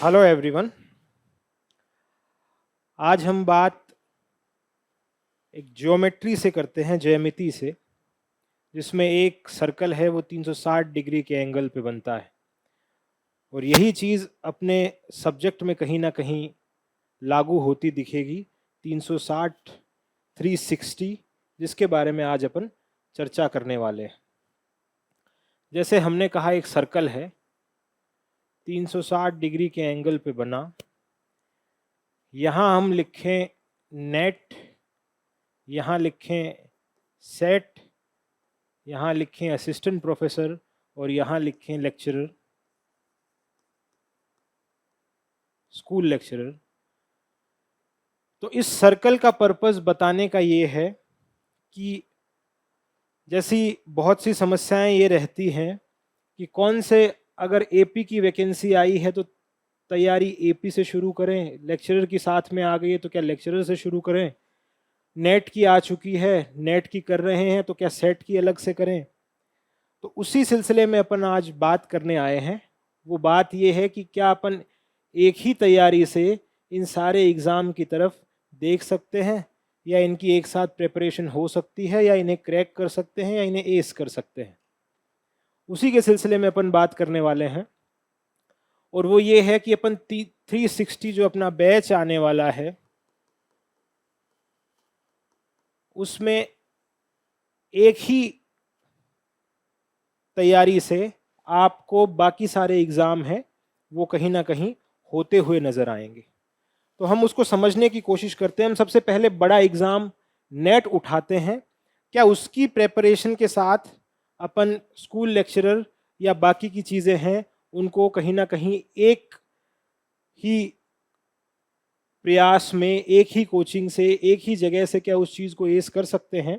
Hello everyone. आज हम बात एक ज्योमेट्री से करते हैं, ज्यामिति से, जिसमें एक सर्कल है वो 360 डिग्री के एंगल पे बनता है और यही चीज़ अपने सब्जेक्ट में कहीं ना कहीं लागू होती दिखेगी। 360 360 जिसके बारे में आज अपन चर्चा करने वाले हैं। जैसे हमने कहा एक सर्कल है 360 डिग्री के एंगल पे बना, यहाँ हम लिखें नेट, यहाँ लिखें सेट, यहाँ लिखें असिस्टेंट प्रोफेसर और यहाँ लिखें लेक्चरर, स्कूल लेक्चरर। तो इस सर्कल का पर्पस बताने का ये है कि जैसी बहुत सी समस्याएं ये रहती हैं कि कौन से, अगर एपी की वैकेंसी आई है तो तैयारी एपी से शुरू करें, लेक्चरर की साथ में आ गई है तो क्या लेक्चरर से शुरू करें, नेट की आ चुकी है, नेट की कर रहे हैं तो क्या सेट की अलग से करें। तो उसी सिलसिले में अपन आज बात करने आए हैं। वो बात ये है कि क्या अपन एक ही तैयारी से इन सारे एग्ज़ाम की तरफ देख सकते हैं, या इनकी एक साथ प्रिपरेशन हो सकती है, या इन्हें क्रैक कर सकते हैं, या इन्हें एस कर सकते हैं। उसी के सिलसिले में अपन बात करने वाले हैं। और वो ये है कि अपन 360 जो अपना बैच आने वाला है उसमें एक ही तैयारी से आपको बाकी सारे एग्ज़ाम हैं वो कहीं ना कहीं होते हुए नज़र आएंगे। तो हम उसको समझने की कोशिश करते हैं। हम सबसे पहले बड़ा एग्ज़ाम नेट उठाते हैं। क्या उसकी प्रेपरेशन के साथ अपन स्कूल लेक्चरर या बाकी की चीज़ें हैं उनको कहीं ना कहीं एक ही प्रयास में, एक ही कोचिंग से, एक ही जगह से क्या उस चीज़ को एस कर सकते हैं।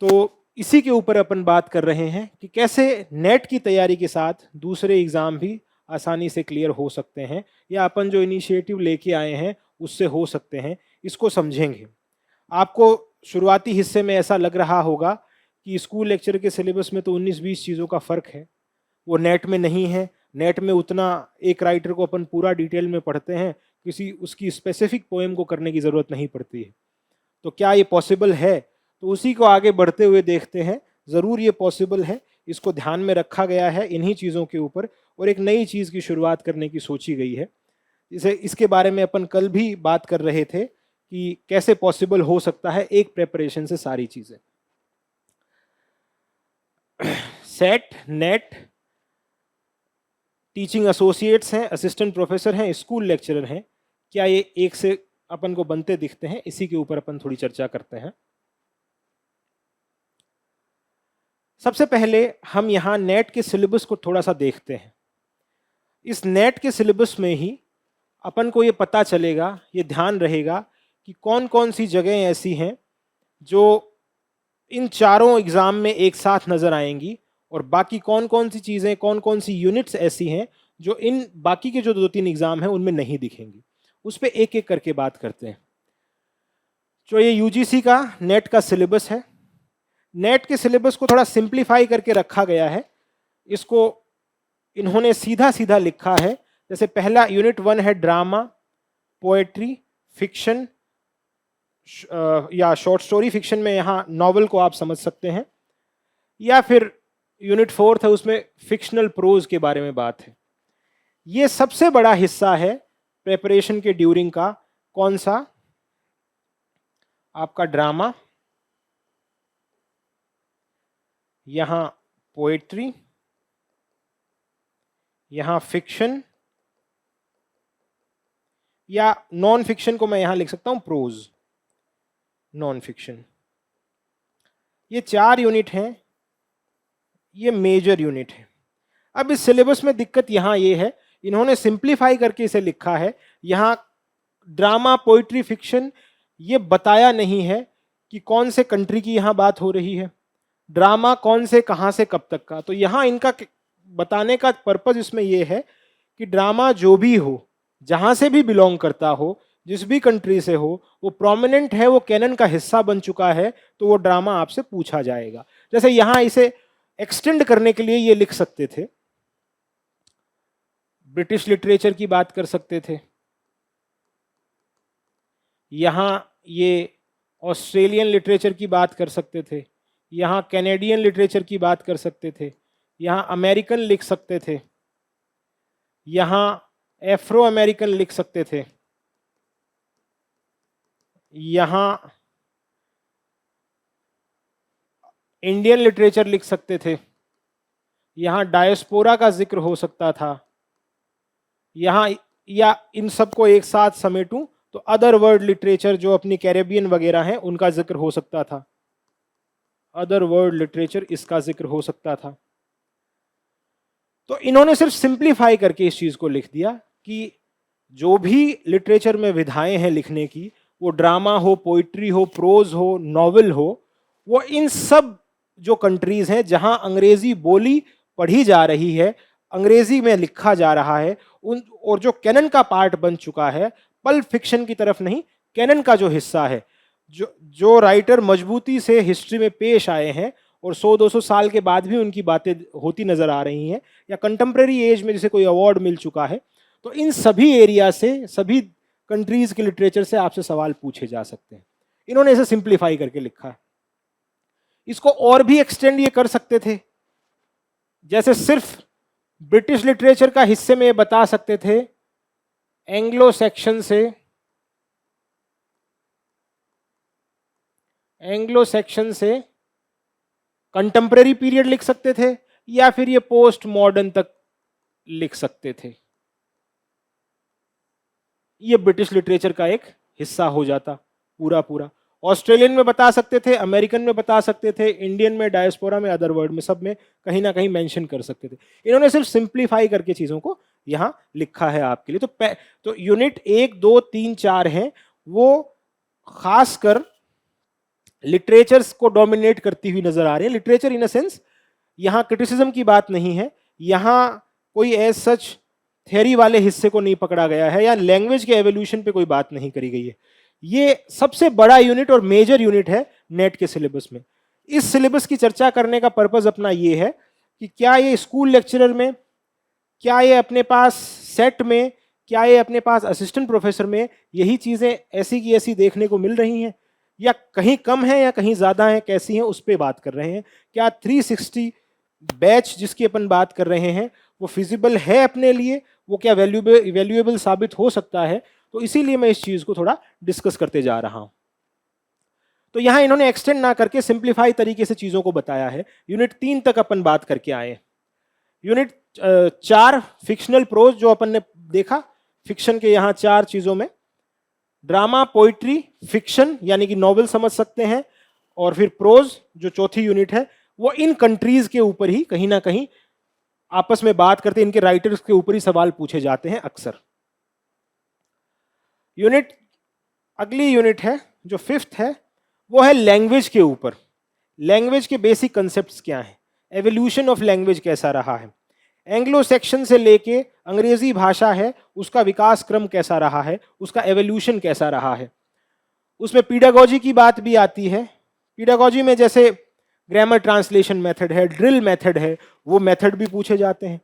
तो इसी के ऊपर अपन बात कर रहे हैं कि कैसे नेट की तैयारी के साथ दूसरे एग्ज़ाम भी आसानी से क्लियर हो सकते हैं, या अपन जो इनिशिएटिव लेके आए हैं उससे हो सकते हैं। इसको समझेंगे। आपको शुरुआती हिस्से में ऐसा लग रहा होगा कि स्कूल लेक्चर के सिलेबस में तो 19-20 चीज़ों का फ़र्क है, वो नेट में नहीं है। नेट में उतना एक राइटर को अपन पूरा डिटेल में पढ़ते हैं, किसी उसकी स्पेसिफिक पोएम को करने की ज़रूरत नहीं पड़ती है। तो क्या ये पॉसिबल है? तो उसी को आगे बढ़ते हुए देखते हैं। ज़रूर ये पॉसिबल है, इसको ध्यान में रखा गया है इन्हीं चीज़ों के ऊपर, और एक नई चीज़ की शुरुआत करने की सोची गई है। इसे इसके बारे में अपन कल भी बात कर रहे थे कि कैसे पॉसिबल हो सकता है एक प्रेपरेशन से सारी चीज़ें। सेट, नेट, टीचिंग एसोसिएट्स हैं, असिस्टेंट प्रोफेसर हैं, स्कूल लेक्चरर हैं, क्या ये एक से अपन को बनते दिखते हैं? इसी के ऊपर अपन थोड़ी चर्चा करते हैं। सबसे पहले हम यहाँ नेट के सिलेबस को थोड़ा सा देखते हैं। इस नेट के सिलेबस में ही अपन को ये पता चलेगा, ये ध्यान रहेगा कि कौन कौन सी जगहें ऐसी हैं जो इन चारों एग्ज़ाम में एक साथ नज़र आएंगी, और बाकी कौन कौन सी चीज़ें, कौन कौन सी यूनिट्स ऐसी हैं जो इन बाकी के जो 2-3 एग्ज़ाम हैं उनमें नहीं दिखेंगी। उस पर एक एक करके बात करते हैं। जो ये यूजीसी का नेट का सिलेबस है, नेट के सिलेबस को थोड़ा सिंप्लीफाई करके रखा गया है। इसको इन्होंने सीधा सीधा लिखा है। जैसे पहला यूनिट 1 है ड्रामा, पोएट्री, फिक्शन, या शॉर्ट स्टोरी। फिक्शन में यहाँ नॉवल को आप समझ सकते हैं, या फिर यूनिट 4 है उसमें फिक्शनल प्रोज के बारे में बात है। ये सबसे बड़ा हिस्सा है प्रेपरेशन के ड्यूरिंग का। कौन सा? आपका ड्रामा, यहाँ पोएट्री, यहाँ फिक्शन, या नॉन फिक्शन को मैं यहां लिख सकता हूं प्रोज, नॉन फिक्शन। ये 4 यूनिट हैं, ये मेजर यूनिट है। अब इस सिलेबस में दिक्कत यहां ये है, इन्होंने सिंप्लीफाई करके इसे लिखा है। यहां ड्रामा, पोइट्री, फिक्शन ये बताया नहीं है कि कौन से कंट्री की यहां बात हो रही है, ड्रामा कौन से, कहां से, कब तक का। तो यहां इनका बताने का पर्पज इसमें यह है कि ड्रामा जो भी हो, जहां से भी बिलोंग करता हो, जिस भी कंट्री से हो, वो प्रोमिनेंट है, वो कैनन का हिस्सा बन चुका है, तो वो ड्रामा आपसे पूछा जाएगा। जैसे यहां इसे एक्सटेंड करने के लिए ये लिख सकते थे, ब्रिटिश लिटरेचर की बात कर सकते थे, यहाँ ये ऑस्ट्रेलियन लिटरेचर की बात कर सकते थे, यहाँ कैनेडियन लिटरेचर की बात कर सकते थे, यहाँ अमेरिकन लिख सकते थे, यहाँ एफ्रो अमेरिकन लिख सकते थे, यहाँ इंडियन लिटरेचर लिख सकते थे, यहाँ डायस्पोरा का जिक्र हो सकता था, यहाँ या इन सबको एक साथ समेटूं तो अदर वर्ल्ड लिटरेचर जो अपनी कैरेबियन वगैरह हैं उनका जिक्र हो सकता था, अदर वर्ल्ड लिटरेचर इसका जिक्र हो सकता था। तो इन्होंने सिर्फ सिंप्लीफाई करके इस चीज को लिख दिया कि जो भी लिटरेचर में विधाएं हैं लिखने की, वो ड्रामा हो, पोइट्री हो, प्रोज हो, नॉवेल हो, वो इन सब जो कंट्रीज हैं जहां अंग्रेजी बोली पढ़ी जा रही है, अंग्रेजी में लिखा जा रहा है, उन और जो कैनन का पार्ट बन चुका है, पल्प फिक्शन की तरफ नहीं, कैनन का जो हिस्सा है, जो राइटर मजबूती से हिस्ट्री में पेश आए हैं और 100-200 साल के बाद भी उनकी बातें होती नजर आ रही हैं, या कंटेम्प्रेरी एज में जैसे कोई अवार्ड मिल चुका है, तो इन सभी एरिया से, सभी कंट्रीज के लिटरेचर से आपसे सवाल पूछे जा सकते हैं। इन्होंने इसे सिंप्लीफाई करके लिखा है। इसको और भी एक्सटेंड ये कर सकते थे, जैसे सिर्फ ब्रिटिश लिटरेचर का हिस्से में बता सकते थे, एंग्लो सेक्शन से कंटेम्प्रेरी पीरियड लिख सकते थे, या फिर ये पोस्ट मॉडर्न तक लिख सकते थे। ये ब्रिटिश लिटरेचर का एक हिस्सा हो जाता पूरा पूरा। ऑस्ट्रेलियन में बता सकते थे, अमेरिकन में बता सकते थे, इंडियन में, डायस्पोरा में, अदर वर्ल्ड में, सब में कहीं ना कहीं मेंशन कर सकते थे। इन्होंने सिर्फ सिंप्लीफाई करके चीजों को यहां लिखा है आपके लिए। तो यूनिट 1, 2, 3, 4 हैं, वो खासकर लिटरेचर्स को डोमिनेट करती हुई नजर आ रही है। लिटरेचर इन अ सेंस, यहां क्रिटिसिज्म की बात नहीं है, यहां कोई एज सच थ्योरी वाले हिस्से को नहीं पकड़ा गया है, या लैंग्वेज के एवोल्यूशन पे कोई बात नहीं करी गई है। ये सबसे बड़ा यूनिट और मेजर यूनिट है नेट के सिलेबस में। इस सिलेबस की चर्चा करने का पर्पस अपना ये है कि क्या ये स्कूल लेक्चरर में, क्या ये अपने पास सेट में, क्या ये अपने पास असिस्टेंट प्रोफेसर में यही चीजें ऐसी की ऐसी देखने को मिल रही हैं, या कहीं कम है या कहीं ज्यादा है, कैसी हैं, उस पर बात कर रहे हैं। क्या 360 बैच जिसकी अपन बात कर रहे हैं वो फिजिबल है अपने लिए, वो क्या वैल्यूएबल साबित हो सकता है। तो इसीलिए मैं इस चीज को थोड़ा डिस्कस करते जा रहा हूं। तो यहां इन्होंने एक्सटेंड ना करके सिंप्लीफाई तरीके से चीजों को बताया है। यूनिट 3 तक अपन बात करके आए। यूनिट 4 फिक्शनल प्रोज, जो अपन ने देखा, फिक्शन के यहां 4 चीजों में ड्रामा, पोइट्री, फिक्शन यानी कि नॉवेल समझ सकते हैं, और फिर प्रोज जो चौथी यूनिट है, वो इन कंट्रीज के ऊपर ही कहीं ना कहीं आपस में बात करते, इनके राइटर्स के ऊपर ही सवाल पूछे जाते हैं अक्सर। अगली यूनिट है जो 5th है, वो है लैंग्वेज के ऊपर। लैंग्वेज के बेसिक कंसेप्ट्स क्या हैं, एवोल्यूशन ऑफ लैंग्वेज कैसा रहा है, एंग्लो सेक्शन से लेके अंग्रेजी भाषा है उसका विकास क्रम कैसा रहा है, उसका एवोल्यूशन कैसा रहा है। उसमें पीडागोजी की बात भी आती है। पीडागोजी में जैसे ग्रामर ट्रांसलेशन मेथड है, ड्रिल मेथड है, वो मेथड भी पूछे जाते हैं।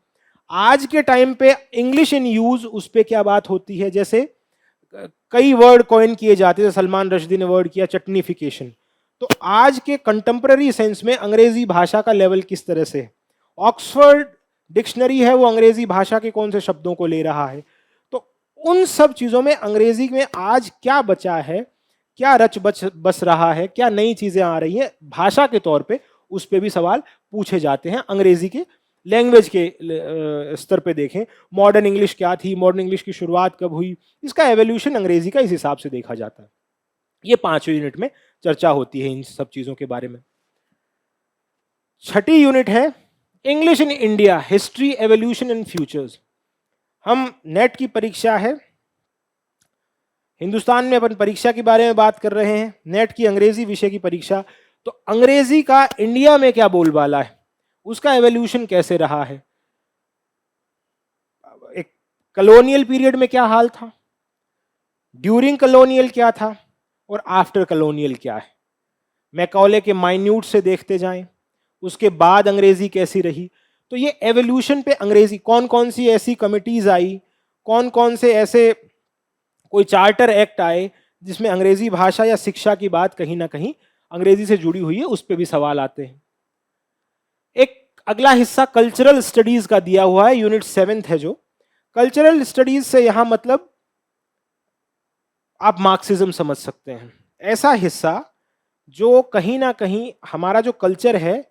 आज के टाइम पे इंग्लिश इन यूज, उस पर क्या बात होती है, जैसे कई वर्ड कॉइन किए जाते हैं, सलमान रश्दी ने वर्ड किया चटनीफिकेशन। तो आज के कंटेम्प्रेरी सेंस में अंग्रेजी भाषा का लेवल किस तरह से है, ऑक्सफोर्ड डिक्शनरी है वो अंग्रेजी भाषा के कौन से शब्दों को ले रहा है। तो उन सब चीजों में अंग्रेजी में आज क्या बचा है, क्या रच बस रहा है, क्या नई चीजें आ रही हैं भाषा के तौर पे, उस पे भी सवाल पूछे जाते हैं। अंग्रेजी के लैंग्वेज के स्तर पे देखें, मॉडर्न इंग्लिश क्या थी, मॉडर्न इंग्लिश की शुरुआत कब हुई, इसका एवोल्यूशन अंग्रेजी का इस हिसाब से देखा जाता है। ये 5 यूनिट में चर्चा होती है इन सब चीजों के बारे में। छठी यूनिट है English in India, history, evolution and futures. हम नेट की परीक्षा है, हिंदुस्तान में अपन परीक्षा के बारे में बात कर रहे हैं, नेट की अंग्रेजी विषय की परीक्षा। तो अंग्रेजी का इंडिया में क्या बोलबाला है, उसका एवोल्यूशन कैसे रहा है, एक कॉलोनियल पीरियड में क्या हाल था, ड्यूरिंग कॉलोनियल क्या था, और आफ्टर कॉलोनियल क्या है। मैकॉले के माइन्यूट से देखते जाएं, उसके बाद अंग्रेजी कैसी रही। तो ये एवोल्यूशन पे अंग्रेजी, कौन कौन सी ऐसी कमिटीज आई, कौन कौन से ऐसे कोई चार्टर एक्ट आए जिसमें अंग्रेजी भाषा या शिक्षा की बात कहीं ना कहीं अंग्रेजी से जुड़ी हुई है, उस पर भी सवाल आते हैं। एक अगला हिस्सा कल्चरल स्टडीज का दिया हुआ है, यूनिट 7 है जो। कल्चरल स्टडीज से यहां मतलब आप मार्क्सिज्म समझ सकते हैं, ऐसा हिस्सा जो कहीं ना कहीं हमारा जो कल्चर है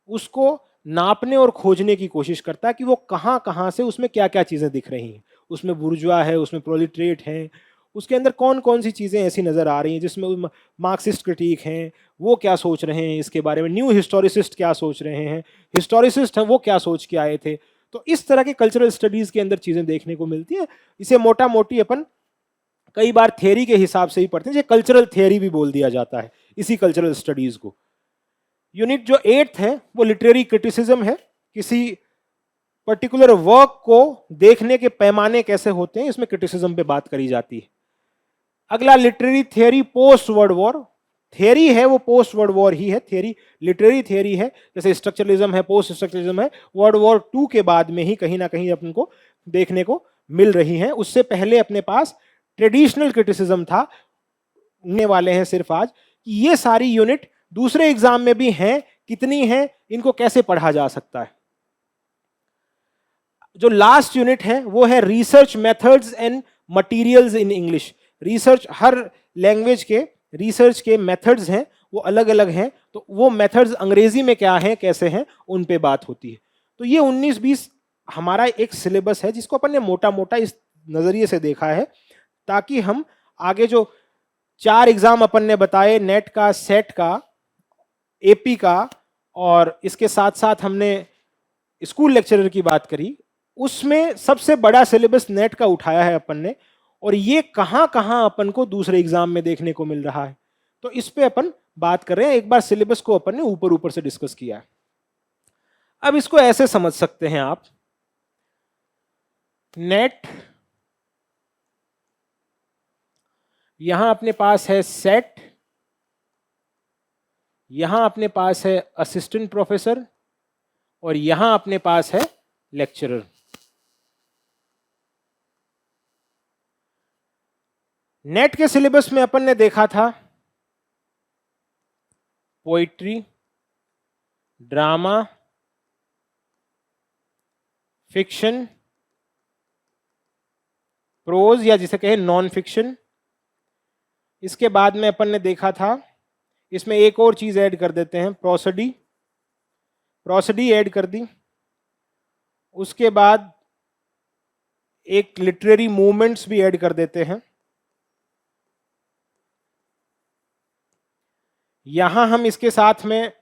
उसको नापने और खोजने की कोशिश करता है कि वो कहां कहां से, उसमें क्या क्या चीजें दिख रही हैं, उसमें बुर्जुआ है, उसमें प्रोलिटरेट है, उसके अंदर कौन कौन सी चीजें ऐसी नजर आ रही हैं जिसमें मार्क्सिस्ट क्रिटिक हैं, वो क्या सोच रहे हैं इसके बारे में, न्यू हिस्टोरिसिस्ट क्या सोच रहे हैं, हिस्टोरिसिस्ट हैं वो क्या सोच के आए थे। तो इस तरह के कल्चरल स्टडीज के अंदर चीजें देखने को मिलती है। इसे मोटा मोटी अपन कई बार थियरी के हिसाब से ही पढ़ते हैं, जैसे कल्चरल थियरी भी बोल दिया जाता है इसी कल्चरल स्टडीज को। यूनिट जो 8 है वो लिटरेरी क्रिटिसिज्म है, किसी पर्टिकुलर वर्क को देखने के पैमाने कैसे होते हैं, इसमें क्रिटिसिज्म पे बात करी जाती है। अगला literary theory post world war, theory है वो पोस्ट वर्ल्ड वॉर ही है, थियरी लिटरेरी थियरी है, जैसे स्ट्रक्चरलिज्म है, पोस्ट स्ट्रक्चरलिज्म है, वर्ल्ड वॉर 2 के बाद में ही कहीं ना कहीं अपन को देखने को मिल रही है। उससे पहले अपने पास ट्रेडिशनल क्रिटिसिज्म था। होने वाले हैं सिर्फ आज कि ये सारी यूनिट दूसरे एग्जाम में भी हैं, कितनी हैं, इनको कैसे पढ़ा जा सकता है। जो लास्ट यूनिट है वो है research methods and materials in English. Research, her language के रिसर्च के मेथड्स हैं वो अलग अलग हैं, तो वो मेथड्स अंग्रेजी में क्या हैं, कैसे हैं, उन पे बात होती है। तो ये 19-20 हमारा एक सिलेबस है जिसको अपन ने मोटा मोटा इस नजरिए से देखा है, ताकि हम आगे जो 4 एग्जाम अपन ने बताए, नेट का, सेट का, एपी का, और इसके साथ साथ हमने स्कूल लेक्चरर की बात करी, उसमें सबसे बड़ा सिलेबस नेट का उठाया है अपन ने, और ये कहां कहां अपन को दूसरे एग्जाम में देखने को मिल रहा है, तो इस पे अपन बात कर रहे हैं। एक बार सिलेबस को अपन ने ऊपर ऊपर से डिस्कस किया है। अब इसको ऐसे समझ सकते हैं आप, नेट, यहां अपने पास है सेट, यहां अपने पास है असिस्टेंट प्रोफेसर, और यहां अपने पास है लेक्चरर। नेट के सिलेबस में अपन ने देखा था पोइट्री, ड्रामा, फिक्शन, प्रोज या जिसे कहे नॉन फिक्शन। इसके बाद में अपन ने देखा था, इसमें एक और चीज ऐड कर देते हैं, प्रोसडी, प्रोसडी ऐड कर दी। उसके बाद एक लिटरेरी मूवमेंट्स भी ऐड कर देते हैं। यहां हम इसके साथ में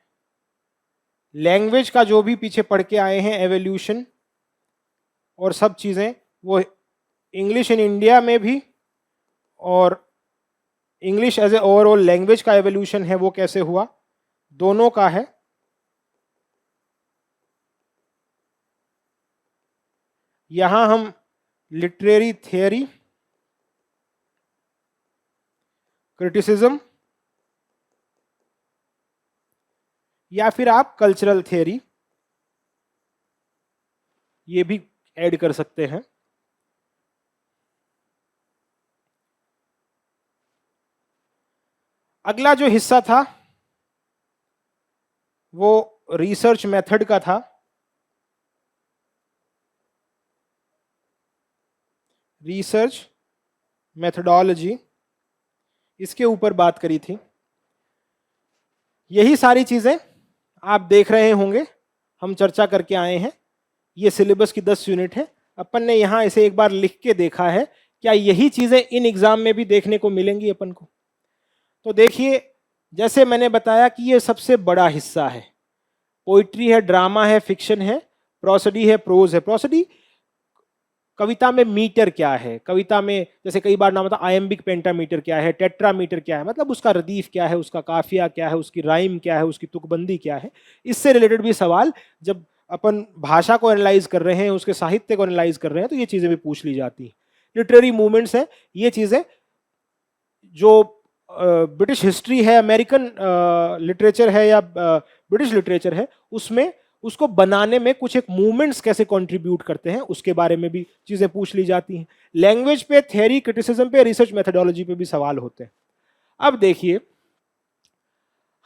लैंग्वेज का जो भी पीछे पढ़ के आए हैं, एवोल्यूशन और सब चीजें, वो इंग्लिश इन इंडिया में भी, और English as a overall language का एवोल्यूशन है वो कैसे हुआ, दोनों का है। यहां हम लिटरेरी थियरी, क्रिटिसिज्म, या फिर आप कल्चरल थियरी, ये भी ऐड कर सकते हैं। अगला जो हिस्सा था वो रिसर्च मेथड का था। रिसर्च मेथडोलॉजी, इसके ऊपर बात करी थी। यही सारी चीजें आप देख रहे होंगे, हम चर्चा करके आए हैं। ये सिलेबस की 10 यूनिट है। अपन ने यहां इसे एक बार लिख के देखा है, क्या यही चीजें इन एग्जाम में भी देखने को मिलेंगी अपन को। तो देखिए, जैसे मैंने बताया कि ये सबसे बड़ा हिस्सा है, पोइट्री है, ड्रामा है, फिक्शन है, प्रोसडी है, प्रोज है। प्रोसडी, कविता में मीटर क्या है, कविता में जैसे कई बार नाम होता, आयम्बिक पेंटामीटर क्या है, टेट्रामीटर क्या है, मतलब उसका रदीफ क्या है, उसका काफिया क्या है, उसकी राइम क्या है, उसकी तुकबंदी क्या है। इससे रिलेटेड भी सवाल जब अपन भाषा को एनालाइज कर रहे हैं, उसके साहित्य को एनालाइज कर रहे हैं, तो ये चीजें भी पूछ ली जाती हैं। लिटरेरी मूवमेंट्स है, ये चीजें जो ब्रिटिश हिस्ट्री है, अमेरिकन लिटरेचर है या ब्रिटिश लिटरेचर है, उसमें उसको बनाने में कुछ एक मूवमेंट्स कैसे कंट्रीब्यूट करते हैं उसके बारे में भी चीजें पूछ ली जाती हैं। लैंग्वेज पे, थ्योरी क्रिटिसिज्म पे, रिसर्च मेथोडोलॉजी पे भी सवाल होते हैं। अब देखिए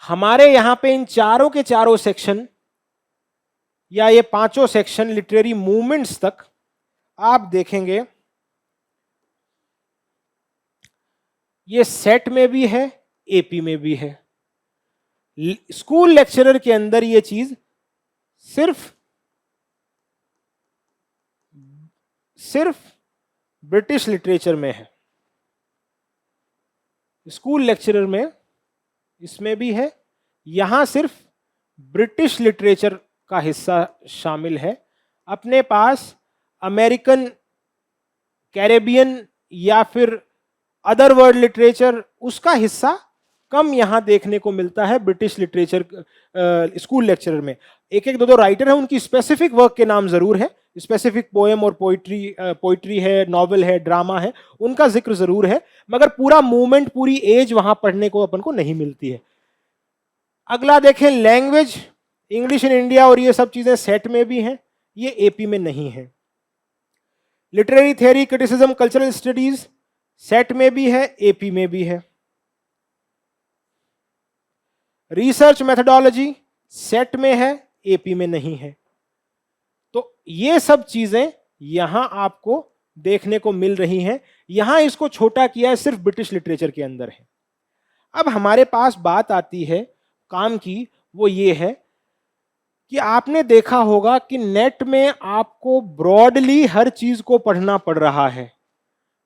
हमारे यहां पे इन चारों के चारों सेक्शन या ये पांचों सेक्शन लिटरेरी मूवमेंट्स तक आप देखेंगे ये सेट में भी है, एपी में भी है। स्कूल लेक्चरर के अंदर ये चीज सिर्फ ब्रिटिश लिटरेचर में है। स्कूल लेक्चरर में इसमें भी है, यहां सिर्फ ब्रिटिश लिटरेचर का हिस्सा शामिल है। अपने पास अमेरिकन, कैरेबियन या फिर अदर वर्ल्ड लिटरेचर उसका हिस्सा कम यहां देखने को मिलता है ब्रिटिश लिटरेचर स्कूल लेक्चरर में। एक एक दो दो राइटर हैं, उनकी स्पेसिफिक वर्क के नाम जरूर है, स्पेसिफिक पोएम और पोइट्री है, नॉवेल है, ड्रामा है, उनका जिक्र जरूर है, मगर पूरा मूवमेंट, पूरी एज वहां पढ़ने को अपन को नहीं मिलती है। अगला देखें लैंग्वेज, इंग्लिश इन इंडिया और ये सब चीजें सेट में भी हैं, ये एपी में नहीं है। Literary theory, criticism, cultural studies set में भी है, एपी में भी है। रिसर्च मेथोडोलॉजी सेट में है, एपी में नहीं है। तो ये सब चीजें यहां आपको देखने को मिल रही हैं। यहां इसको छोटा किया है, सिर्फ ब्रिटिश लिटरेचर के अंदर है। अब हमारे पास बात आती है काम की, वो ये है कि आपने देखा होगा कि नेट में आपको ब्रॉडली हर चीज को पढ़ना पड़ रहा है,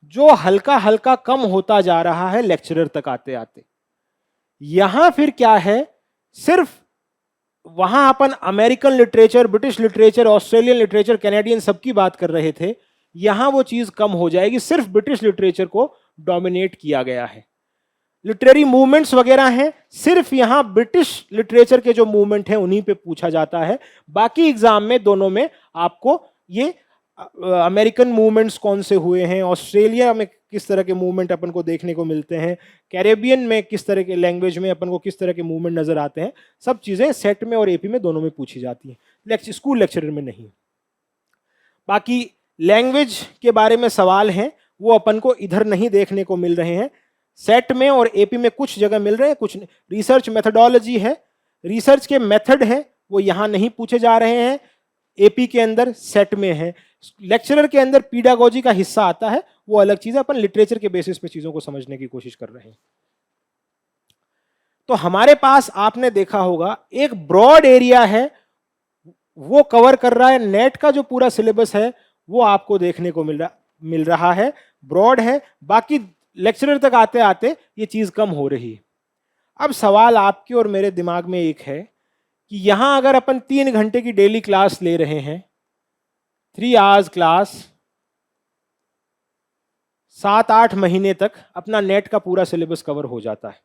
जो हल्का हल्का कम होता जा रहा है लेक्चरर तक आते आते। यहां फिर क्या है, सिर्फ वहां अपन American literature, British literature, Australian literature, Canadian सबकी बात कर रहे थे, यहां वो चीज कम हो जाएगी, सिर्फ ब्रिटिश लिटरेचर को डोमिनेट किया गया है। लिटरेरी मूवमेंट्स वगैरह हैं, सिर्फ यहां ब्रिटिश लिटरेचर के जो मूवमेंट हैं उन्हीं पे पूछा जाता है। बाकी एग्जाम में दोनों में आपको ये अमेरिकन मूवमेंट्स कौन से हुए हैं, ऑस्ट्रेलिया में किस तरह के मूवमेंट अपन को देखने को मिलते हैं, कैरेबियन में किस तरह के लैंग्वेज में अपन को किस तरह के मूवमेंट नजर आते हैं, सब चीजें सेट में और एपी में दोनों में पूछी जाती हैं, स्कूल लेक्चरर में नहीं। बाकी लैंग्वेज के बारे में सवाल हैं, वो अपन को इधर नहीं देखने को मिल रहे हैं। सेट में और एपी में कुछ जगह मिल रहे हैं, कुछ नहीं। रिसर्च मेथोडोलॉजी है, रिसर्च के मेथड हैं वो यहां नहीं पूछे जा रहे हैं, एपी के अंदर, सेट में है। लेक्चरर के अंदर पीडागोजी का हिस्सा आता है, वो अलग चीज है, अपन लिटरेचर के बेसिस पे चीजों को समझने की कोशिश कर रहे हैं। तो हमारे पास आपने देखा होगा एक ब्रॉड एरिया है, वो कवर कर रहा है। नेट का जो पूरा सिलेबस है वो आपको देखने को मिल रहा है, ब्रॉड है। बाकी लेक्चरर तक आते आते ये चीज कम हो रही है। अब सवाल आपके और मेरे दिमाग में एक है कि यहां अगर अपन 3 घंटे की डेली क्लास ले रहे हैं, 3 आवर्स क्लास, 7-8 महीने तक अपना नेट का पूरा सिलेबस कवर हो जाता है।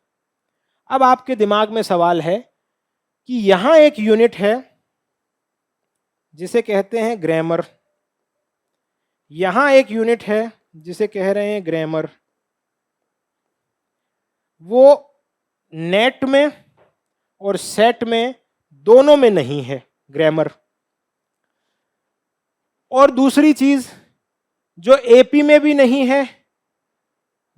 अब आपके दिमाग में सवाल है कि यहां एक यूनिट है जिसे कहते हैं ग्रामर, यहां एक यूनिट है जिसे कह रहे हैं ग्रामर। वो नेट में और सेट में दोनों में नहीं है ग्रामर। और दूसरी चीज जो एपी में भी नहीं है,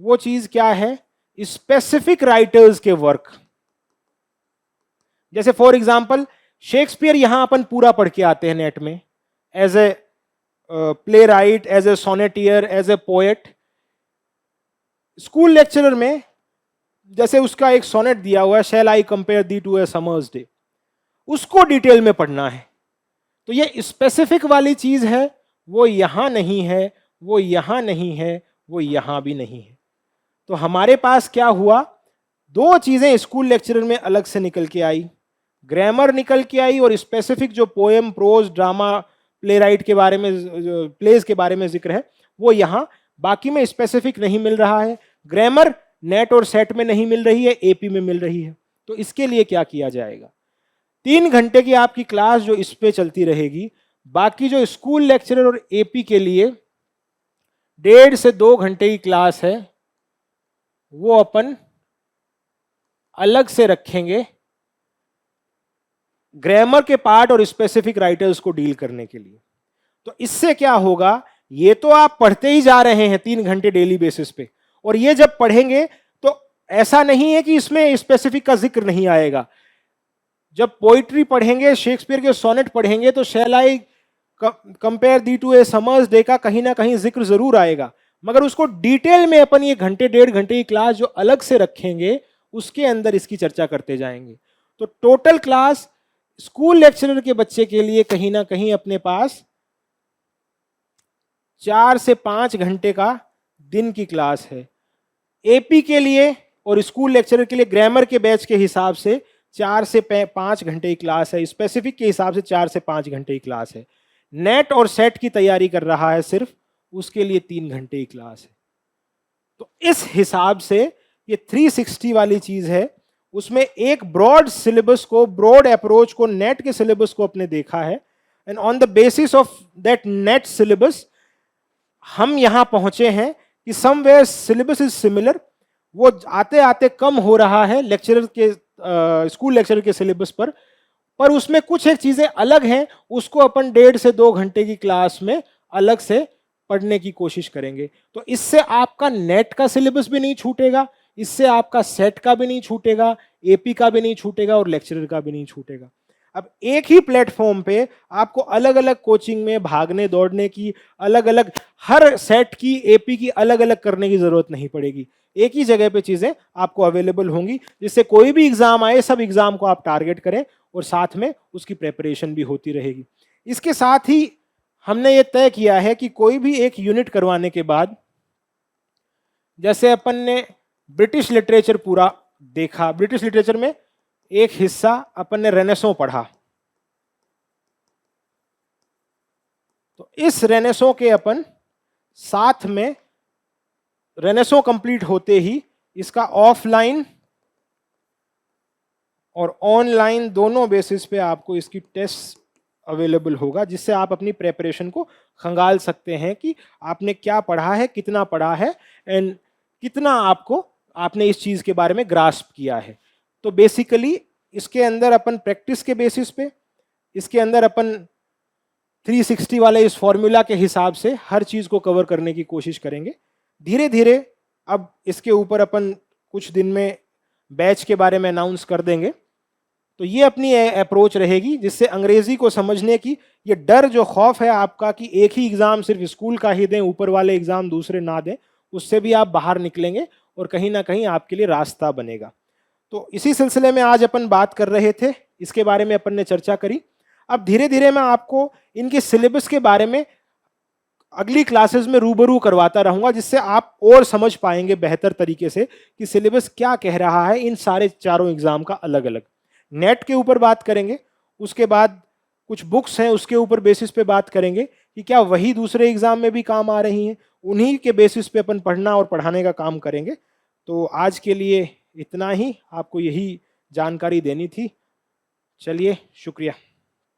वो चीज क्या है, स्पेसिफिक राइटर्स के वर्क। जैसे फॉर एग्जांपल शेक्सपियर यहां अपन पूरा पढ़ के आते हैं नेट में, as a playwright, as a sonneteer, as a poet. School lecturer में जैसे उसका एक सोनेट दिया हुआ है, shall I compare thee to a summer's day, उसको डिटेल में पढ़ना है। तो ये स्पेसिफिक वाली चीज है, वो यहां नहीं है, वो यहां नहीं है, वो यहां भी नहीं है। तो हमारे पास क्या हुआ, 2 चीजें स्कूल लेक्चरर में अलग से निकल के आई, ग्रामर निकल के आई और स्पेसिफिक जो poem, prose, drama, playwright के बारे में, प्लेज के बारे में जिक्र है, वो यहां बाकी में स्पेसिफिक नहीं मिल रहा है। ग्रामर नेट और सेट में नहीं मिल रही है, एपी में मिल रही है। तो इसके लिए क्या किया जाएगा, 3 घंटे की आपकी क्लास जो इस पे चलती रहेगी, बाकी जो स्कूल लेक्चरर और एपी के लिए 1.5 से 2 घंटे की क्लास है, वो अपन अलग से रखेंगे। ग्रामर के पार्ट और स्पेसिफिक राइटर्स को डील करने के लिए। तो इससे क्या होगा, ये तो आप पढ़ते ही जा रहे हैं 3 घंटे डेली बेसिस पे, और ये जब पढ़ेंगे तो ऐसा नहीं है कि इसमें स्पेसिफिक का जिक्र नहीं आएगा। जब पोइट्री पढ़ेंगे, शेक्सपियर के सोनेट पढ़ेंगे, तो shall I compare thee to a summer's day का कहीं ना कहीं जिक्र जरूर आएगा, मगर उसको डिटेल में अपन ये घंटे 1.5 घंटे की क्लास जो अलग से रखेंगे उसके अंदर इसकी चर्चा करते जाएंगे। तो टोटल क्लास स्कूल लेक्चरर के बच्चे के लिए कहीं ना कहीं अपने पास 4 से 5 घंटे का दिन की क्लास है। एपी के लिए और स्कूल लेक्चरर के लिए ग्रामर के बैच के हिसाब से 4 से 5 घंटे की क्लास है, स्पेसिफिक के हिसाब से 4 से 5 घंटे की क्लास है। नेट और सेट की तैयारी कर रहा है सिर्फ, उसके लिए 3 घंटे की क्लास है। तो इस हिसाब से ये 360 वाली चीज है, उसमें एक ब्रॉड सिलेबस को, ब्रॉड अप्रोच को, नेट के सिलेबस को अपने देखा है, and on the basis of that net syllabus हम यहां पहुंचे हैं कि समवेयर सिलेबस इज सिमिलर। वो आते आते कम हो रहा है लेक्चरर के, स्कूल लेक्चरर के सिलेबस पर उसमें कुछ एक चीजें अलग हैं, उसको अपन 1.5 से 2 घंटे की क्लास में अलग से पढ़ने की कोशिश करेंगे। तो इससे आपका नेट का सिलेबस भी नहीं छूटेगा, इससे आपका सेट का भी नहीं छूटेगा, एपी का भी नहीं छूटेगा और लेक्चरर का भी नहीं छूटेगा। अब एक ही प्लेटफॉर्म पे आपको अलग अलग कोचिंग में भागने दौड़ने की, अलग अलग हर सेट की, एपी की अलग अलग करने की जरूरत नहीं पड़ेगी। एक ही जगह पे चीजें आपको अवेलेबल होंगी, जिससे कोई भी एग्जाम आए सब एग्जाम को आप टारगेट करें और साथ में उसकी प्रेपरेशन भी होती रहेगी। इसके साथ ही हमने ये तय किया है कि कोई भी एक यूनिट करवाने के बाद, जैसे अपन ने ब्रिटिश लिटरेचर पूरा देखा, ब्रिटिश लिटरेचर में एक हिस्सा अपन ने रेनेसो पढ़ा, तो इस रेनेसो के अपन साथ में रेनेसो कंप्लीट होते ही इसका ऑफलाइन और ऑनलाइन दोनों बेसिस पे आपको इसकी टेस्ट अवेलेबल होगा, जिससे आप अपनी प्रेपरेशन को खंगाल सकते हैं कि आपने क्या पढ़ा है, कितना पढ़ा है, एंड कितना आपने इस चीज के बारे में ग्रास्प किया है। तो बेसिकली इसके अंदर अपन प्रैक्टिस के बेसिस पे, इसके अंदर अपन 360 वाले इस फॉर्मूला के हिसाब से हर चीज को कवर करने की कोशिश करेंगे। धीरे धीरे अब इसके ऊपर अपन कुछ दिन में बैच के बारे में अनाउंस कर देंगे। तो ये अपनी अप्रोच रहेगी, जिससे अंग्रेजी को समझने की ये डर, जो खौफ है आपका कि एक ही एग्जाम सिर्फ स्कूल का ही दें, ऊपर वाले एग्जाम दूसरे ना दें, उससे भी आप बाहर निकलेंगे और कहीं ना कहीं आपके लिए रास्ता बनेगा। तो इसी सिलसिले में आज अपन बात कर रहे थे, इसके बारे में अपन ने चर्चा करी। अब धीरे धीरे मैं आपको इनके सिलेबस के बारे में अगली क्लासेस में रूबरू करवाता रहूंगा, जिससे आप और समझ पाएंगे बेहतर तरीके से कि सिलेबस क्या कह रहा है इन सारे चारों एग्जाम का अलग अलग। नेट के ऊपर बात करेंगे, उसके बाद कुछ बुक्स हैं उसके ऊपर बेसिस पे बात करेंगे कि क्या वही दूसरे एग्जाम में भी काम आ रही हैं, उन्हीं के बेसिस पे अपन पढ़ना और पढ़ाने का काम करेंगे। तो आज के लिए इतना ही, आपको यही जानकारी देनी थी। चलिए, शुक्रिया।